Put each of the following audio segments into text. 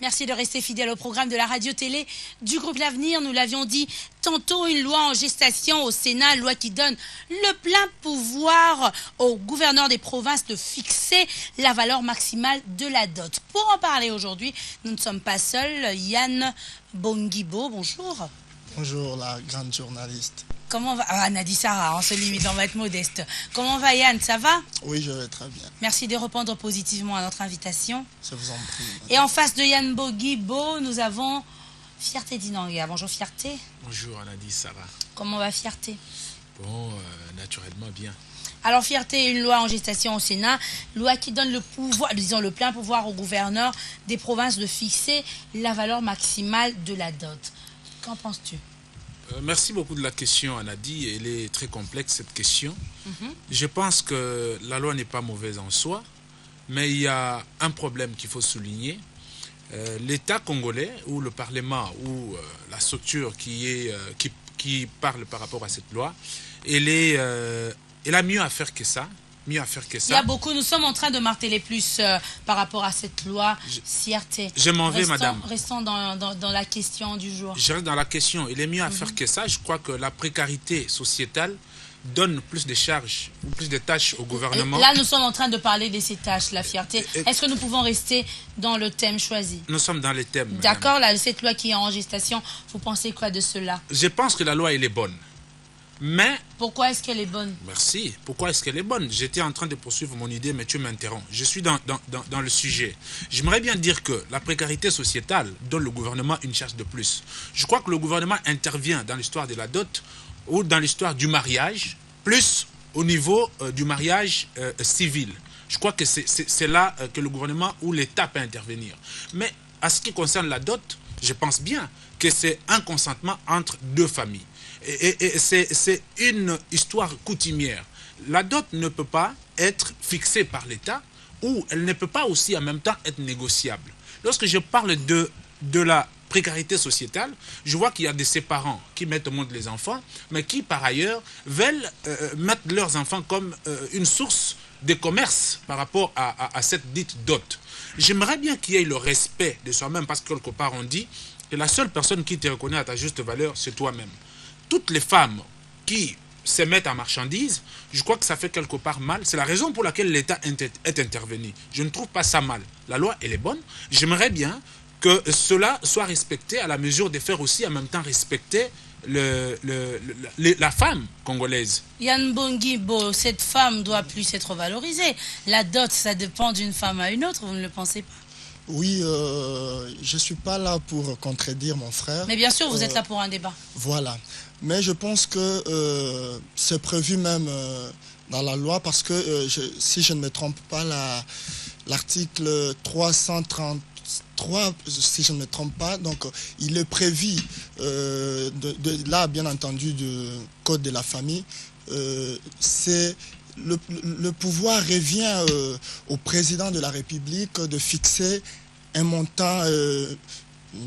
Merci de rester fidèle au programme de la radio-télé du groupe L'Avenir. Nous l'avions dit tantôt, une loi en gestation au Sénat, loi qui donne le plein pouvoir au gouverneur des provinces de fixer la valeur maximale de la dot. Pour en parler aujourd'hui, nous ne sommes pas seuls. Yann Bongibo, bonjour. Bonjour la grande journaliste. Comment va... Ah, Nadi Sarah, on se limite, on va être modeste. Comment va Yann, ça va? Oui, je vais très bien. Merci de répondre positivement à notre invitation. Je vous en prie. Madame. Et en face de Yann Bongibo, nous avons Fierté Dinanga. Bonjour Fierté. Bonjour Nadi Sarah. Comment va Fierté? Bon, naturellement bien. Alors Fierté, une loi en gestation au Sénat, loi qui donne le pouvoir, disons le plein pouvoir au gouverneur des provinces de fixer la valeur maximale de la dot. Qu'en penses-tu? Merci beaucoup de la question, Anadi. Elle est très complexe, cette question. Je pense que la loi n'est pas mauvaise en soi, mais il y a un problème qu'il faut souligner. L'État congolais, ou le Parlement, ou la structure qui parle par rapport à cette loi, elle a mieux à faire que ça. Il y a beaucoup, nous sommes en train de marteler plus par rapport à cette loi Fierté. Je m'en vais, madame. Restons dans la question du jour. Je reste dans la question. Il est mieux à faire que ça. Je crois que la précarité sociétale donne plus de charges ou plus de tâches au gouvernement. Là, nous sommes en train de parler de ces tâches, la fierté. Est-ce que nous pouvons rester dans le thème choisi? Nous sommes dans le thème. D'accord, cette loi qui est en gestation, vous pensez quoi de cela? Je pense que la loi, elle est bonne. Mais... Pourquoi est-ce qu'elle est bonne? Merci. Pourquoi est-ce qu'elle est bonne? J'étais en train de poursuivre mon idée, mais tu m'interromps. Je suis dans le sujet. J'aimerais bien dire que la précarité sociétale donne le gouvernement une charge de plus. Je crois que le gouvernement intervient dans l'histoire de la dot ou dans l'histoire du mariage, plus au niveau du mariage civil. Je crois que c'est là que le gouvernement ou l'État peut intervenir. Mais à ce qui concerne la dot, je pense bien que c'est un consentement entre deux familles. Et c'est une histoire coutumière. La dot ne peut pas être fixée par l'État ou elle ne peut pas aussi en même temps être négociable. Lorsque je parle de la précarité sociétale, je vois qu'il y a de ces parents qui mettent au monde les enfants, mais qui par ailleurs veulent mettre leurs enfants comme une source de commerce par rapport à cette dite dot. J'aimerais bien qu'il y ait le respect de soi-même parce que quelque part on dit que la seule personne qui te reconnaît à ta juste valeur, c'est toi-même. Toutes les femmes qui se mettent en marchandise, je crois que ça fait quelque part mal. C'est la raison pour laquelle l'État est intervenu. Je ne trouve pas ça mal. La loi, elle est bonne. J'aimerais bien que cela soit respecté à la mesure de faire aussi en même temps respecter la femme congolaise. Yann Bongibo, cette femme doit plus être valorisée. La dot, ça dépend d'une femme à une autre, vous ne le pensez pas? Oui, je ne suis pas là pour contredire mon frère. Mais bien sûr, vous êtes là pour un débat. Voilà. Mais je pense que c'est prévu même dans la loi parce que, si je ne me trompe pas, l'article 333, si je ne me trompe pas, donc il est prévu, là bien entendu, du Code de la famille, c'est... Le pouvoir revient au président de la République de fixer un montant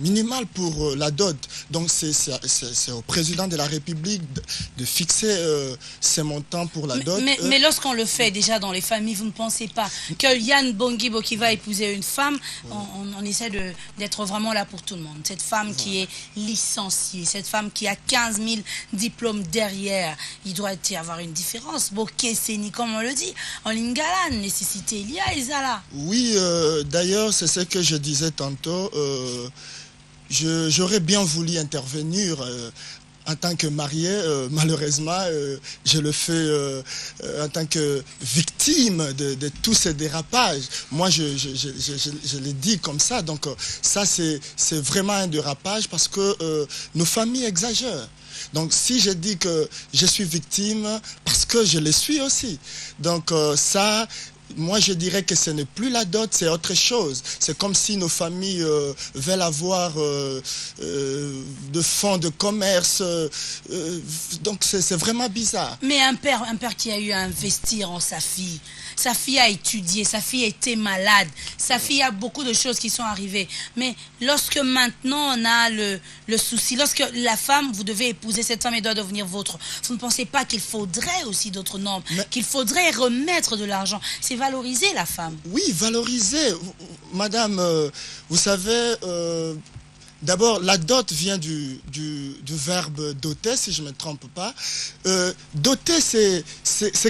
minimal pour la dot. Donc c'est au président de la République de fixer ces montants pour la dot. Mais lorsqu'on le fait déjà dans les familles, vous ne pensez pas que Yann Bongibo qui va épouser une femme, on essaie d'être vraiment là pour tout le monde. Cette femme qui est licenciée, cette femme qui a 15 000 diplômes derrière, il doit y avoir une différence. Boké, Séni, comme on le dit, en lingala, nécessité, il y a Isala. Oui, d'ailleurs, c'est ce que je disais tantôt. J'aurais bien voulu intervenir en tant que marié. Malheureusement, je le fais en tant que victime de tous ces dérapages. Moi, je l'ai dit comme ça. Donc, ça, c'est vraiment un dérapage parce que nos familles exagèrent. Donc, si je dis que je suis victime, parce que je le suis aussi. Donc, ça... Moi, je dirais que ce n'est plus la dot, c'est autre chose. C'est comme si nos familles veulent avoir de fonds de commerce. Donc, c'est vraiment bizarre. Mais un père qui a eu à investir en sa fille a étudié, sa fille était malade, sa fille a beaucoup de choses qui sont arrivées. Mais lorsque maintenant on a le souci, lorsque la femme, vous devez épouser cette femme et doit devenir vôtre, vous ne pensez pas qu'il faudrait aussi d'autres normes, qu'il faudrait remettre de l'argent? C'est valoriser la femme. Oui, valoriser. madame, vous savez, d'abord, la dot vient du verbe doter, si je ne me trompe pas. Doter, c'est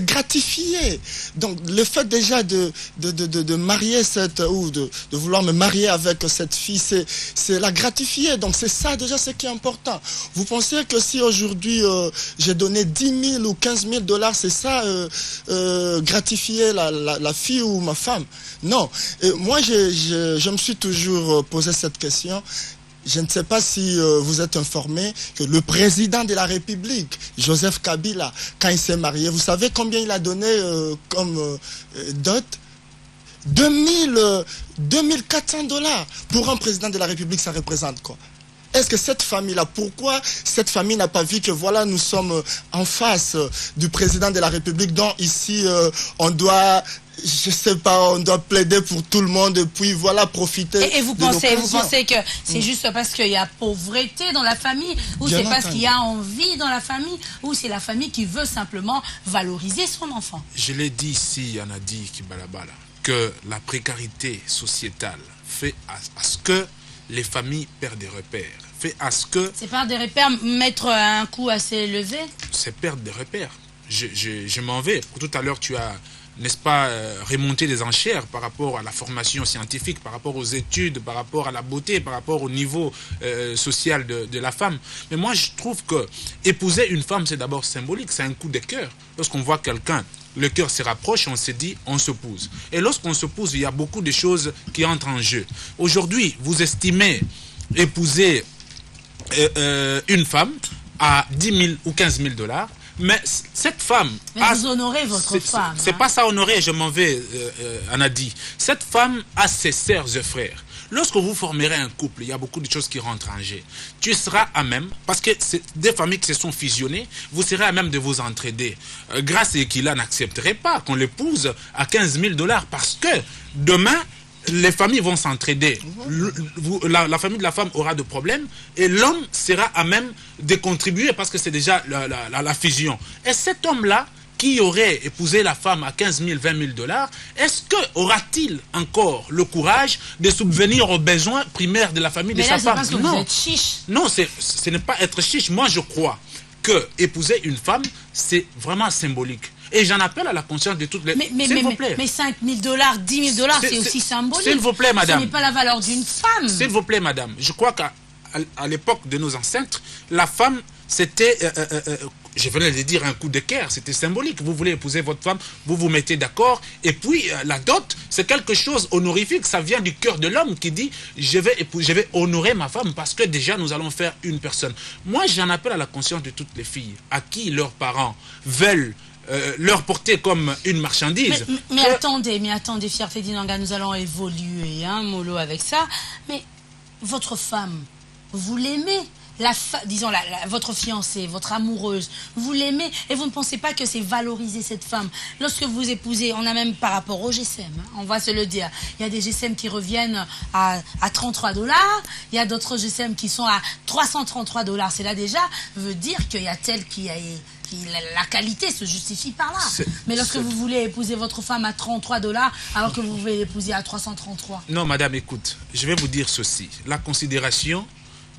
gratifier. Donc, le fait déjà de marier ou de vouloir me marier avec cette fille, c'est la gratifier. Donc, c'est ça déjà ce qui est important. Vous pensez que si aujourd'hui, j'ai donné 10 000 ou 15 000 dollars, c'est ça, gratifier la fille ou ma femme? Non. Et moi, je me suis toujours posé cette question. Je ne sais pas si vous êtes informé que le président de la République, Joseph Kabila, quand il s'est marié, vous savez combien il a donné comme dot? 2400 dollars. Pour un président de la République, ça représente quoi? Est-ce que cette famille-là, pourquoi cette famille n'a pas vu que voilà, nous sommes en face du président de la République, dont ici on doit... Je sais pas, on doit plaider pour tout le monde et puis voilà, profiter. Et vous pensez que c'est juste parce qu'il y a pauvreté dans la famille, ou c'est parce qu'il y a envie dans la famille, ou c'est la famille qui veut simplement valoriser son enfant? Je l'ai dit ici, Yanadi Kibalabala, que la précarité sociétale fait à ce que les familles perdent des repères. Fait à ce que... C'est perdre des repères, mettre un coût assez élevé? C'est perdre des repères. Je m'en vais. Tout à l'heure, tu as... n'est-ce pas, remonter des enchères par rapport à la formation scientifique, par rapport aux études, par rapport à la beauté, par rapport au niveau social de la femme. Mais moi, je trouve que épouser une femme, c'est d'abord symbolique, c'est un coup de cœur. Lorsqu'on voit quelqu'un, le cœur se rapproche, on se dit, on se pose. Et lorsqu'on se pose, il y a beaucoup de choses qui entrent en jeu. Aujourd'hui, vous estimez épouser une femme à 10 000 ou 15 000 dollars, mais cette femme... Mais vous honorez votre femme. C'est pas ça honorer, je m'en vais, Anadi. Cette femme a ses sœurs et frères. Lorsque vous formerez un couple, il y a beaucoup de choses qui rentrent en jeu. Tu seras à même, parce que c'est des familles qui se sont fusionnées, vous serez à même de vous entraider. Grâce à Ekila n'accepterait pas qu'on l'épouse à 15 000 dollars, parce que demain, les familles vont s'entraider. La famille de la femme aura de problèmes et l'homme sera à même de contribuer parce que c'est déjà la fusion. Et cet homme-là, qui aurait épousé la femme à 15 000, 20 000 dollars, est-ce que aura-t-il encore le courage de subvenir aux besoins primaires de la famille de sa femme? Parce que non, vous êtes chiche. Non, ce n'est pas être chiche. Moi, je crois que épouser une femme, c'est vraiment symbolique. Et j'en appelle à la conscience de toutes les... S'il vous plaît. Mais 5 000 dollars, 10 000 dollars, c'est aussi symbolique. S'il vous plaît, madame. Ce n'est pas la valeur d'une femme. S'il vous plaît, madame. Je crois qu'à l'époque de nos ancêtres, la femme, c'était, je venais de dire, un coup de cœur. C'était symbolique. Vous voulez épouser votre femme, vous vous mettez d'accord. Et puis, la dot, c'est quelque chose honorifique. Ça vient du cœur de l'homme qui dit, je vais honorer ma femme parce que déjà, nous allons faire une personne. Moi, j'en appelle à la conscience de toutes les filles à qui leurs parents veulent leur porter comme une marchandise. Mais attendez, Fierté Dinanga, nous allons évoluer, hein, mollo, avec ça. Mais votre femme, vous l'aimez? Disons, votre fiancée, votre amoureuse, vous l'aimez et vous ne pensez pas que c'est valoriser cette femme. Lorsque vous épousez, on a même par rapport au GSM, hein, on va se le dire, il y a des GSM qui reviennent à 33 dollars, il y a d'autres GSM qui sont à 333 dollars. C'est là déjà, veut dire qu'il y a tel qui a... La qualité se justifie par là. Mais lorsque vous voulez épouser votre femme à 33 dollars, alors que vous pouvez l'épouser à 333. Non, madame, écoute, je vais vous dire ceci. La considération,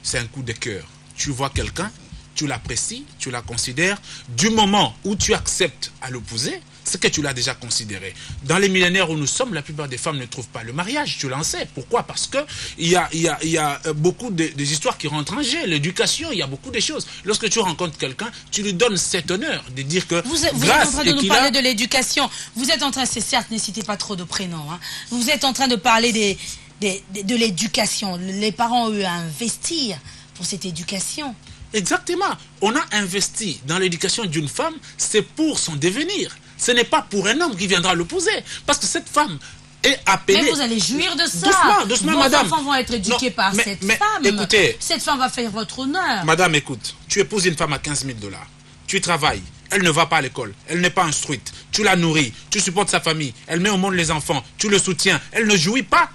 c'est un coup de cœur. Tu vois quelqu'un, tu l'apprécies, tu la considères. Du moment où tu acceptes à l'épouser, c'est que tu l'as déjà considéré. Dans les millénaires où nous sommes, la plupart des femmes ne trouvent pas le mariage. Tu l'en sais. Pourquoi? Parce que il y a beaucoup des histoires qui rentrent en jeu. L'éducation, il y a beaucoup de choses. Lorsque tu rencontres quelqu'un, tu lui donnes cet honneur de dire que vous êtes en train de nous parler de l'éducation. Vous êtes en train, c'est certes, ne citez pas trop de prénoms. Hein. Vous êtes en train de parler de l'éducation. Les parents ont eu à investir pour cette éducation. Exactement. On a investi dans l'éducation d'une femme, c'est pour son devenir. Ce n'est pas pour un homme qui viendra l'épouser. Parce que cette femme est appelée... Mais vous allez jouir de ça. Doucement, madame. Vos enfants vont être éduqués par cette femme. Écoutez, cette femme va faire votre honneur. Madame, écoute. Tu épouses une femme à 15 000 dollars. Tu travailles. Elle ne va pas à l'école. Elle n'est pas instruite. Tu la nourris. Tu supportes sa famille. Elle met au monde les enfants. Tu le soutiens. Elle ne jouit pas.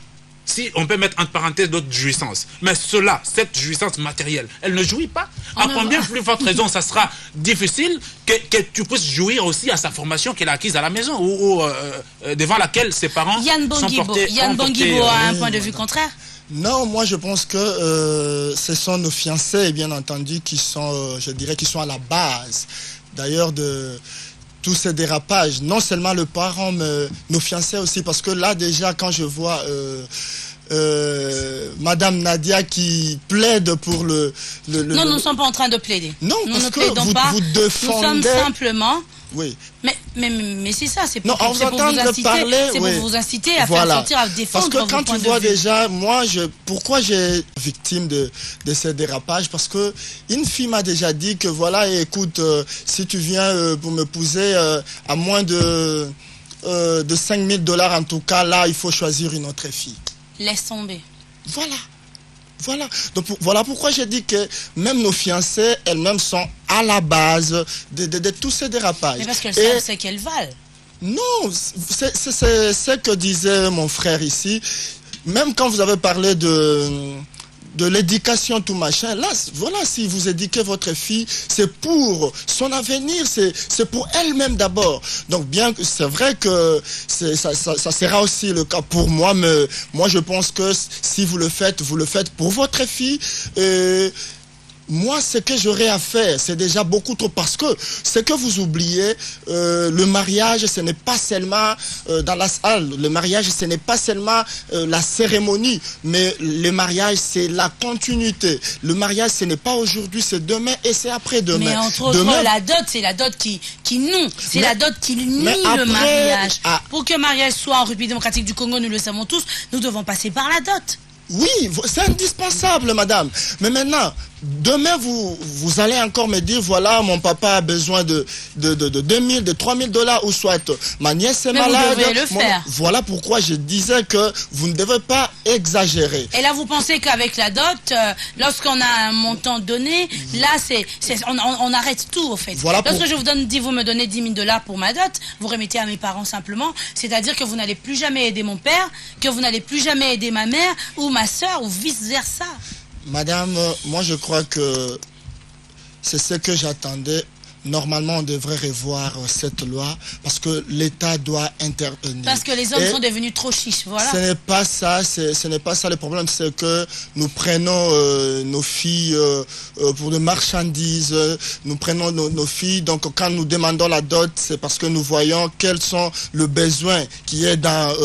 si on peut mettre entre parenthèses d'autres jouissances. Mais cela, cette jouissance matérielle, elle ne jouit pas. À combien plus forte raison, ça sera difficile que tu puisses jouir aussi à sa formation qu'elle a acquise à la maison ou devant laquelle ses parents sont portés. Yann Bongibo a un point de vue contraire. Non, moi je pense que ce sont nos fiancés, bien entendu, qui sont, je dirais, qui sont à la base, d'ailleurs, de tous ces dérapages. Non seulement le parent, mais nos fiancés aussi, parce que là déjà, quand je vois Madame Nadia qui plaide pour le... Non, nous ne sommes pas en train de plaider. Non, nous parce ne que plaidons pas. vous défendez... Nous sommes simplement... Oui. Mais c'est ça, c'est pour, non, pour vous inciter à faire sortir, à défendre. Parce que quand tu vois déjà, pourquoi j'ai victime de ces dérapages, parce que une fille m'a déjà dit que voilà, écoute, si tu viens pour m'épouser à moins de 5 000 $ en tout cas, là, il faut choisir une autre fille. Laisse tomber. Voilà. Donc voilà pourquoi j'ai dit que même nos fiancées, elles-mêmes sont à la base de tous ces dérapages. Mais parce qu'elles savent ce qu'elles valent. Non, c'est ce que disait mon frère ici. Même quand vous avez parlé de l'éducation, tout machin, là, voilà, si vous éduquez votre fille, c'est pour son avenir, c'est pour elle-même d'abord. Donc bien que c'est vrai que ça sera aussi le cas pour moi, mais moi je pense que si vous le faites pour votre fille. Moi, ce que j'aurais à faire, c'est déjà beaucoup trop, parce que ce que vous oubliez, le mariage, ce n'est pas seulement dans la salle, le mariage, ce n'est pas seulement la cérémonie, mais le mariage, c'est la continuité. Le mariage, ce n'est pas aujourd'hui, c'est demain et c'est après-demain. Mais entre autres, la dot, c'est la dot qui noue, c'est la dot qui nie le mariage. Pour que le mariage soit en République démocratique du Congo, nous le savons tous, nous devons passer par la dot. Oui, c'est indispensable, madame. Mais maintenant, demain, vous allez encore me dire, voilà, mon papa a besoin de 2 000, de 3 000 $ ou soit ma nièce est malade. Vous devez le faire. Voilà pourquoi je disais que vous ne devez pas exagérer. Et là, vous pensez qu'avec la dot, lorsqu'on a un montant donné, là, on arrête tout, au fait. Voilà Lorsque je vous dis, vous me donnez 10 000 $ pour ma dot, vous remettez à mes parents simplement. C'est-à-dire que vous n'allez plus jamais aider mon père, que vous n'allez plus jamais aider ma mère ou ma soeur ou vice-versa. Madame, moi je crois que c'est ce que j'attendais. Normalement, on devrait revoir cette loi parce que l'État doit intervenir. Parce que les hommes sont devenus trop chiches, voilà. Ce n'est pas ça, ce n'est pas ça le problème, c'est que nous prenons nos filles pour des marchandises, nous prenons nos filles, donc quand nous demandons la dot, c'est parce que nous voyons quels sont les besoins qui est dans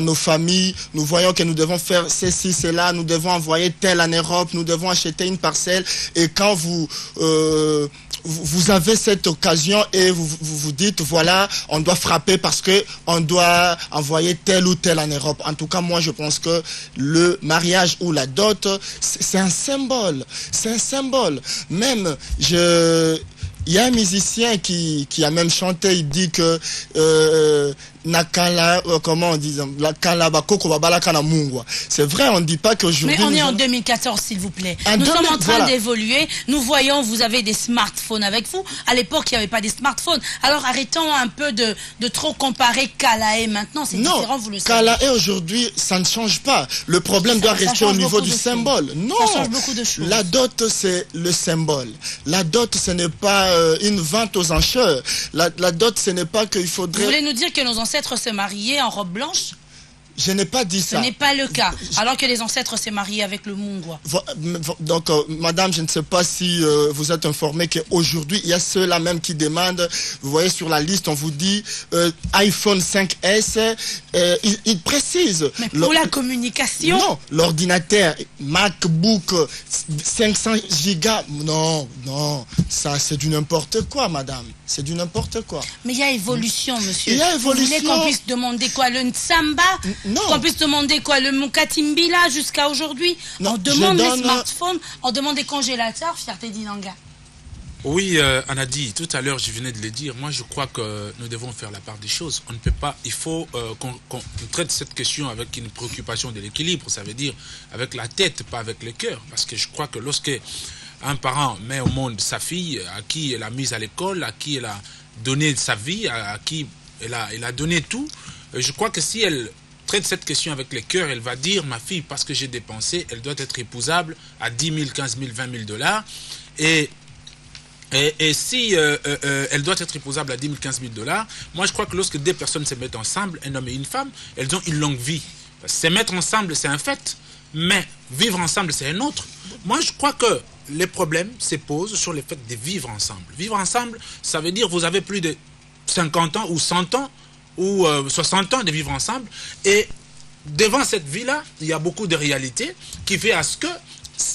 nos familles, nous voyons que nous devons faire ceci, cela, nous devons envoyer tel en Europe, nous devons acheter une parcelle, et quand vous avez cette occasion et vous dites, voilà, on doit frapper parce que on doit envoyer tel ou tel en Europe. En tout cas, moi, je pense que le mariage ou la dot, c'est un symbole. C'est un symbole. Même, il y a un musicien qui a même chanté, il dit que Nakala, comment on dit, la Kalaba Koko Babala Kana Mungwa. C'est vrai, on ne dit pas qu'aujourd'hui. Mais on est en 2014, s'il vous plaît. Nous sommes en train d'évoluer. Nous voyons, vous avez des smartphones avec vous. À l'époque, il n'y avait pas des smartphones. Alors arrêtons un peu de trop comparer Kalae maintenant. C'est différent, vous le savez. Kalae aujourd'hui, ça ne change pas. Le problème doit rester au niveau du symbole. Non. Ça change beaucoup de choses. La dot, c'est le symbole. La dot, ce n'est pas une vente aux enchères. La dot, ce n'est pas qu'il faudrait. Vous voulez nous dire que nos ancêtres se mariaient en robe blanche? Je n'ai pas dit ça. Ce n'est pas le cas. Alors que les ancêtres s'est mariés avec le Mungwa. Donc, madame, je ne sais pas si vous êtes informée qu'aujourd'hui, il y a ceux-là même qui demandent, vous voyez sur la liste, on vous dit iPhone 5S, il précise. Mais pour la communication? Non, l'ordinateur, MacBook, 500 gigas, non, ça c'est du n'importe quoi, madame. C'est du n'importe quoi. Mais il y a évolution, monsieur. Il y a évolution. Vous voulez qu'on puisse demander quoi, le Nsamba? Non. Qu'on puisse demander quoi, le Mukatimbila jusqu'à aujourd'hui? On demande les smartphones, on demande des congélateurs, fierté d'Inanga. Oui, Anadi, tout à l'heure, je venais de le dire. Moi, je crois que nous devons faire la part des choses. On ne peut pas, il faut qu'on traite cette question avec une préoccupation de l'équilibre. Ça veut dire avec la tête, pas avec le cœur. Parce que je crois que lorsque un parent met au monde sa fille, à qui elle a mise à l'école, à qui elle a donné sa vie, à qui elle a donné tout, je crois que si elle traite cette question avec le cœur, elle va dire, ma fille, parce que j'ai dépensé, elle doit être épousable à 10 000, 15 000, 20 000 $. Et si elle doit être épousable à 10 000, 15 000 $, moi je crois que lorsque deux personnes se mettent ensemble, un homme et une femme, elles ont une longue vie. Se mettre ensemble, c'est un fait, mais vivre ensemble, c'est un autre. Moi je crois que les problèmes se posent sur le fait de vivre ensemble. Vivre ensemble, ça veut dire que vous avez plus de 50 ans ou 100 ans ou 60 ans de vivre ensemble. Et devant cette vie-là, il y a beaucoup de réalités qui fait à ce que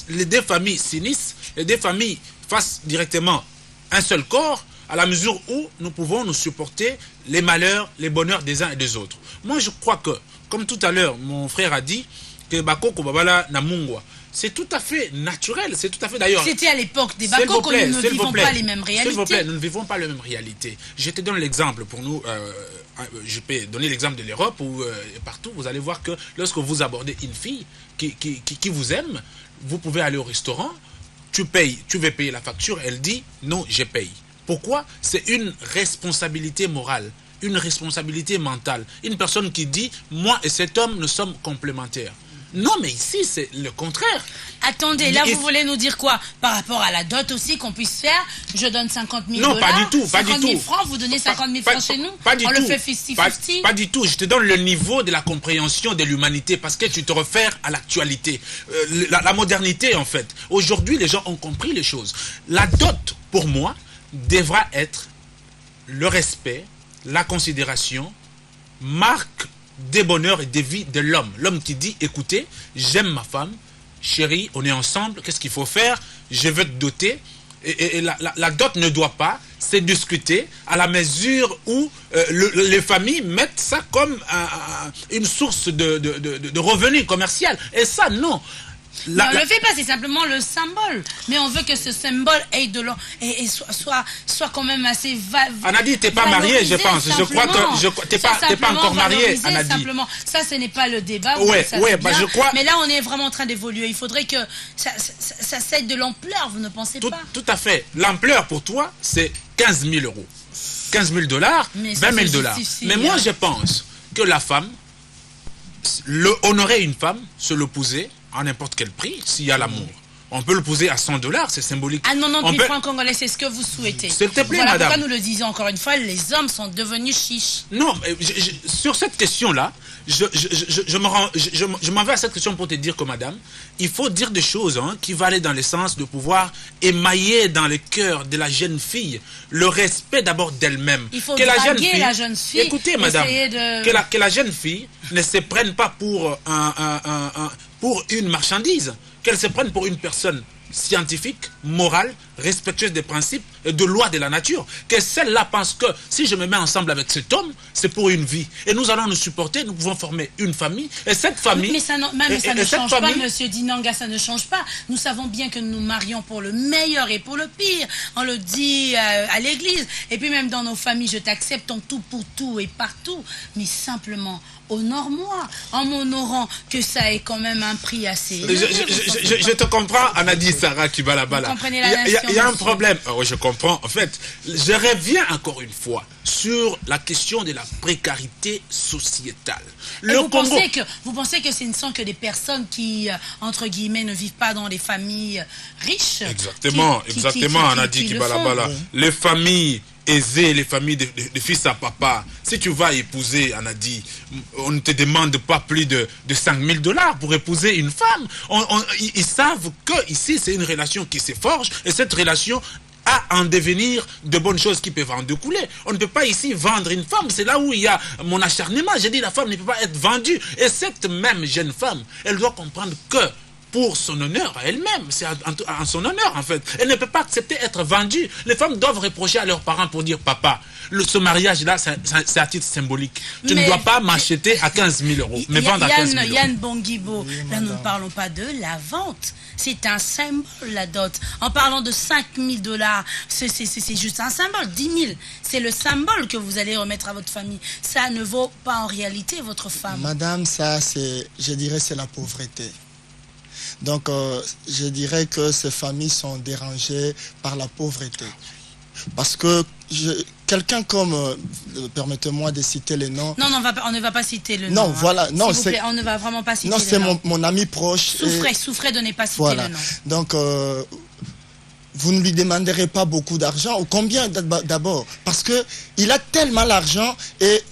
les deux familles s'unissent, les deux familles fassent directement un seul corps, à la mesure où nous pouvons nous supporter les malheurs, les bonheurs des uns et des autres. Moi, je crois que, comme tout à l'heure, mon frère a dit que Bakoko Babala Namungwa, c'est tout à fait naturel, c'est tout à fait d'ailleurs... C'était à l'époque des Bakoko, nous ne vivons pas les mêmes réalités. S'il vous plaît, nous ne vivons pas les mêmes réalités. Je te donne l'exemple pour nous, je peux donner l'exemple de l'Europe où partout, vous allez voir que lorsque vous abordez une fille qui vous aime, vous pouvez aller au restaurant, tu payes, tu veux payer la facture, elle dit non, je paye. Pourquoi? C'est une responsabilité morale, une responsabilité mentale. Une personne qui dit, moi et cet homme, nous sommes complémentaires. Non, mais ici, c'est le contraire. Attendez, là, vous voulez nous dire quoi? Par rapport à la dot aussi qu'on puisse faire, je donne 50 000 $. Non, pas du tout, pas du tout. 50 000 francs, vous donnez 50 000 francs chez nous? Pas du tout. On le fait 50-50? Pas du tout. Je te donne le niveau de la compréhension de l'humanité parce que tu te réfères à l'actualité. La modernité, en fait. Aujourd'hui, les gens ont compris les choses. La dot, pour moi, devra être le respect, la considération, marque des bonheurs et des vies de l'homme. L'homme qui dit, écoutez, j'aime ma femme, chérie, on est ensemble, qu'est-ce qu'il faut faire? Je veux te doter. Et la dot ne doit pas se discuter à la mesure où les familles mettent ça comme une source de revenus commercial. Et ça, non. On ne le fait pas, c'est simplement le symbole. Mais on veut que ce symbole ait de l'eau et soit quand même assez Anadi, t'es pas mariée, je pense. Je crois que t'es pas encore mariée, Anadi. Simplement, ça, ce n'est pas le débat. Ouais, bah je crois. Mais là, on est vraiment en train d'évoluer. Il faudrait que ça cède de l'ampleur, vous ne pensez pas? Tout à fait. L'ampleur pour toi, c'est 15 000 €. 15 000 $, 20 000 $. Mais moi, je pense que la femme, honorer une femme, se l'opposer à n'importe quel prix, s'il y a l'amour. On peut le poser à 100 $, c'est symbolique. Ah non, non, puis francs congolais, c'est ce que vous souhaitez. S'il te plaît, voilà madame. Pourquoi nous le disons encore une fois, les hommes sont devenus chiches. Non, sur cette question-là, je m'en vais à cette question pour te dire que, madame, il faut dire des choses qui vont aller dans le sens de pouvoir émailler dans le cœur de la jeune fille le respect d'abord d'elle-même. Il faut draguer la jeune fille. Écoutez, madame, que la jeune fille ne se prenne pas pour une marchandise, qu'elle se prenne pour une personne scientifique, morale, respectueuse des principes et de lois de la nature. Que celle-là pense que si je me mets ensemble avec cet homme, c'est pour une vie. Et nous allons nous supporter, nous pouvons former une famille. Et cette famille... Mais ça ne change pas, monsieur Dinanga, ça ne change pas. Nous savons bien que nous marions pour le meilleur et pour le pire. On le dit à l'église. Et puis même dans nos familles, je t'accepte en tout pour tout et partout. Mais simplement... honore-moi, en m'honorant que ça ait quand même un prix assez élevé. Je te comprends, Anadi Sarah Kibalabala. Vous comprenez la nation, il y a un problème. Oh, je comprends. En fait, je reviens encore une fois sur la question de la précarité sociétale. Vous pensez que ce ne sont que des personnes qui, entre guillemets, ne vivent pas dans des familles riches? Exactement, Anadi Kibalabala. Les familles aisées, les familles de fils à papa. Si tu vas épouser, Anadi, on ne te demande pas plus de 5 000 $ pour épouser une femme. Ils savent que ici c'est une relation qui se forge et cette relation a en devenir de bonnes choses qui peuvent en découler. On ne peut pas ici vendre une femme. C'est là où il y a mon acharnement. J'ai dit la femme ne peut pas être vendue. Et cette même jeune femme, elle doit comprendre que pour son honneur à elle-même, c'est en son honneur en fait. Elle ne peut pas accepter d'être vendue. Les femmes doivent reprocher à leurs parents pour dire papa, ce mariage-là, c'est à titre symbolique. Tu ne dois pas m'acheter à 15 000 €, mais vendre à 15 000 €. Yann Bongibo, là nous ne parlons pas de la vente. C'est un symbole, la dot. En parlant de 5 000 $, c'est juste un symbole. 10 000, c'est le symbole que vous allez remettre à votre famille. Ça ne vaut pas en réalité votre femme. Madame, ça, je dirais, c'est la pauvreté. Donc, je dirais que ces familles sont dérangées par la pauvreté. Parce que quelqu'un comme, permettez-moi de citer les noms. Non, non, on ne va pas citer le nom. Non, voilà, non, s'il vous plaît, on ne va vraiment pas citer non, le c'est nom. mon ami proche. Souffrez de ne pas citer Voilà. le nom. Donc, vous ne lui demanderez pas beaucoup d'argent. Ou combien d'abord? Parce que il a tellement l'argent et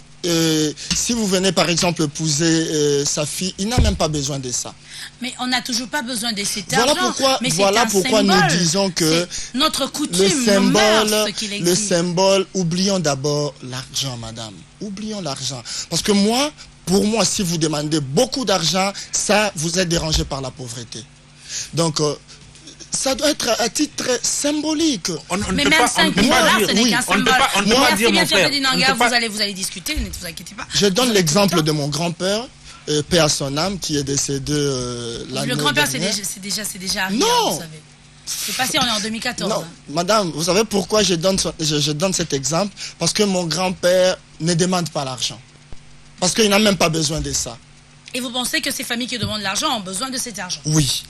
si vous venez par exemple épouser sa fille, il n'a même pas besoin de ça. Mais on n'a toujours pas besoin de cet Voilà argent. pourquoi, mais voilà pourquoi nous disons que notre coutume, nos mœurs, qu'il existe. le symbole, oublions d'abord l'argent, madame. Oublions l'argent. Parce que moi, pour moi, si vous demandez beaucoup d'argent, ça, vous êtes dérangé par la pauvreté. Donc, ça doit être à titre symbolique. Mais même 5 000 $, ce n'est qu'un symbole. On ne peut pas dire, mon frère. Vous allez discuter, ne vous inquiétez pas. Je donne l'exemple de mon grand-père, paix à son âme, qui est décédé l'année dernière. Le grand-père, c'est déjà arrivé, non, vous savez. C'est passé, on est en 2014. Non, hein. madame, vous savez pourquoi je donne cet exemple? Parce que mon grand-père ne demande pas l'argent. Parce qu'il n'a même pas besoin de ça. Et vous pensez que ces familles qui demandent l'argent ont besoin de cet argent? Oui.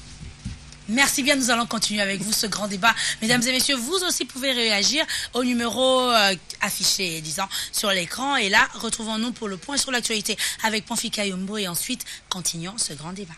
Merci bien, nous allons continuer avec vous ce grand débat. Mesdames et messieurs, vous aussi pouvez réagir au numéro affiché, disons, sur l'écran. Et là, retrouvons-nous pour le point sur l'actualité avec Panfika Yombo et ensuite, continuons ce grand débat.